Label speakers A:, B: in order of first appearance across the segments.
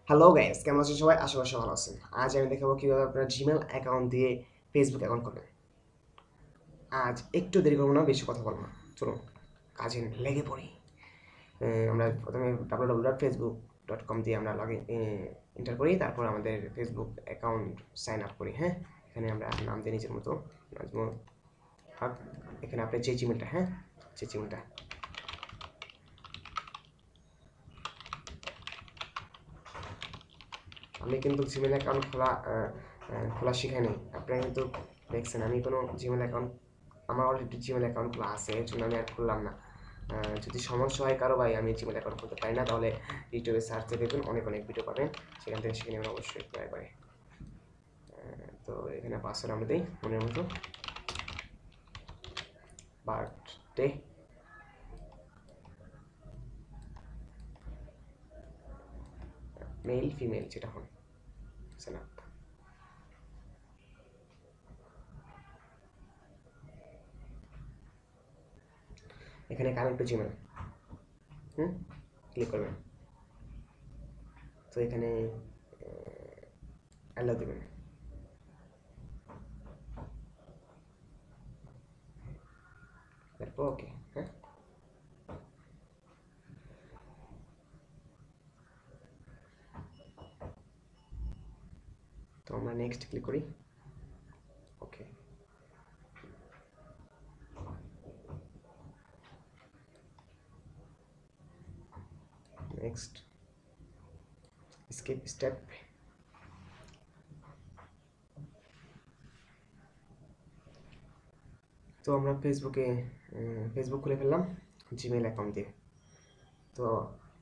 A: Hello guys, কেমন আছেন সবাই? আশা করি সবাই ভালো আছেন। আজ আমি দেখাবো কিভাবে আপনার জিমেল অ্যাকাউন্ট দিয়ে ফেসবুক অ্যাকাউন্ট করবেন। আজ একটু দেরি করবো না, বেশি কথা বলবো না। চলুন কাজে লেগে পড়ি। আমরা প্রথমে www.facebook.com দিয়ে আমরা লগ ইন এন্টার করি, তারপর আমাদের ফেসবুক অ্যাকাউন্ট সাইন আপ করি। হ্যাঁ, এখানে আমরা নাম দিই নিজের মতো, নাজমুল হক। এখানে আপনার যে জিমেলটা, হ্যাঁ, যে জিমেলটা, আমি কিন্তু জিমেল অ্যাকাউন্ট খোলা শিখাই নাই। আপনারা কিন্তু দেখছেন আমি কোনো জিমেল অ্যাকাউন্ট, আমার অলরেডি জিমেল অ্যাকাউন্ট খোলা আছে, এর জন্য আমি আর খুললাম না। যদি সমস্যা হয় কারো ভাই আমি জিমেল অ্যাকাউন্ট খুলতে পারি না, তাহলে ইউটিউবে সার্চ দিয়ে দেখবেন, অনেক অনেক ভিডিও পাবেন, সেখান থেকে শিখে নেবেন অবশ্যই একবারে। তো এখানে পাসওয়ার্ড আমরা দিই মনের মতো, বার্থডে, মেল ফিমেল যেটা হয়, সেনা। এখানে কানেক্ট টু জিমেল, ক্লিক করবেন। তো এখানে অ্যালাউ দেবেন, তারপর ওকে। হ্যাঁ, তো আমরা নেক্সট ক্লিক করি, ওকে। Next skip step. তো আমরা ফেসবুক খুলে ফেললাম জিমেল অ্যাকাউন্ট দিয়ে। তো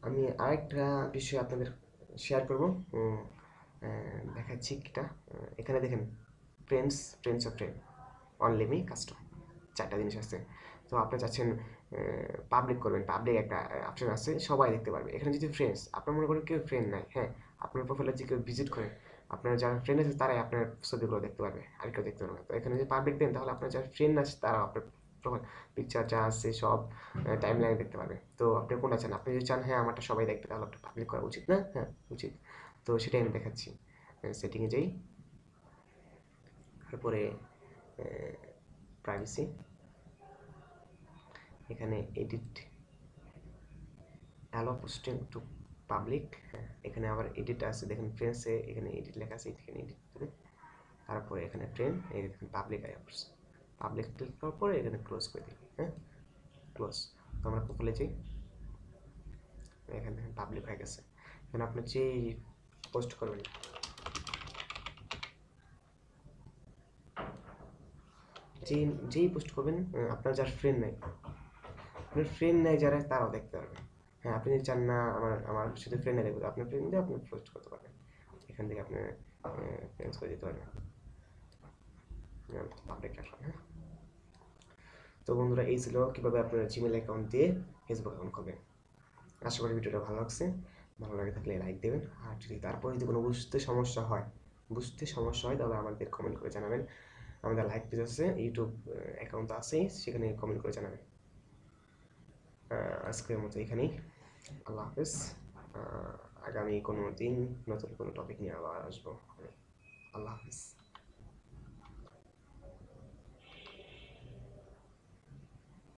A: আমি আরেকটা বিষয় আপনাদের শেয়ার করব, দেখাচ্ছি কিটা। এখানে দেখেন, friends of friend, only me custom, চারটা জিনিস আছে। তো আপনি চাচ্ছেন পাবলিক করবেন, পাবলিক একটা অপশন আছে, সবাই দেখতে পারবে। এখানে যদি ফ্রেন্ডস, আপনার মনে করেন কেউ ফ্রেন্ড নাই, হ্যাঁ, আপনার প্রোফাইলে যে কেউ ভিজিট করে, আপনার যারা ফ্রেন্ড আছে তারাই আপনার ছবিগুলো দেখতে পারবে, আর কেউ দেখতে পারবে না। তো এখানে যদি পাবলিক দেন, তাহলে আপনার যারা ফ্রেন্ড আছে তারাও আপনার প্রোফাইল পিকচার যা আছে সব টাইম লাইনে দেখতে পারবে। তো আপনি কোনটা চান? আপনি যদি চান হ্যাঁ আমারটা সবাই দেখবে, তাহলে আপনি পাবলিক করা উচিত না? হ্যাঁ, উচিত। তো সেটাই আমি দেখাচ্ছি। সেটিংয়ে যাই, তারপরে প্রাইভেসি, এখানে edit, allow posting to public. হ্যাঁ, এখানে আবার এডিট আছে, দেখেন ফ্রেন্ডসে এখানে এডিট লেখা আছে, এখানে এডিট করে, তারপরে এখানে ফ্রেন্ড, এই দেখেন পাবলিক আইপস, পাবলিক ক্লিক করার পরে এখানে ক্লোজ করে দিই। হ্যাঁ, ক্লোজ। তো আমরা প্রোফাইলে যাই, এখানে দেখেন পাবলিক হয়ে গেছে। এখানে আপনি যেই পোস্ট করবেন, যেই যেই পোস্ট করবেন, আপনার যার ফ্রেন্ড নাই, আপনার ফ্রেন্ড নাই যারা, তারাও দেখতে পারবে। হ্যাঁ, আপনি যদি চান না আমার আমার শুধু ফ্রেন্ডে দেখবে, আপনার ফ্রেন্ড দিয়ে আপনি পোস্ট করতে পারবেন, এখান থেকে আপনি ফ্রেন্ডস করে দিতে পারবেন, পাবলিক রাখলাম। হ্যাঁ, তো বন্ধুরা এই ছিল কীভাবে আপনার জিমেল অ্যাকাউন্ট দিয়ে ফেসবুক অ্যাকাউন্ট করবেন। আশা করি ভিডিওটা ভালো লাগছে। ভালো লাগে থাকলে লাইক দেবেন, আর যদি তারপরে যদি কোনো বুঝতে সমস্যা হয় তাহলে আমাদের কমেন্ট করে জানাবেন। আমাদের লাইক পেজ আছে, ইউটিউব অ্যাকাউন্ট আছে, সেখানে কমেন্ট করে জানাবেন। আজকের মতো এখানেই, আল্লাহ হাফেজ। আগামী কোনো দিন নতুন কোনো টপিক নিয়ে আবার আসবো। আল্লাহ হাফেজ।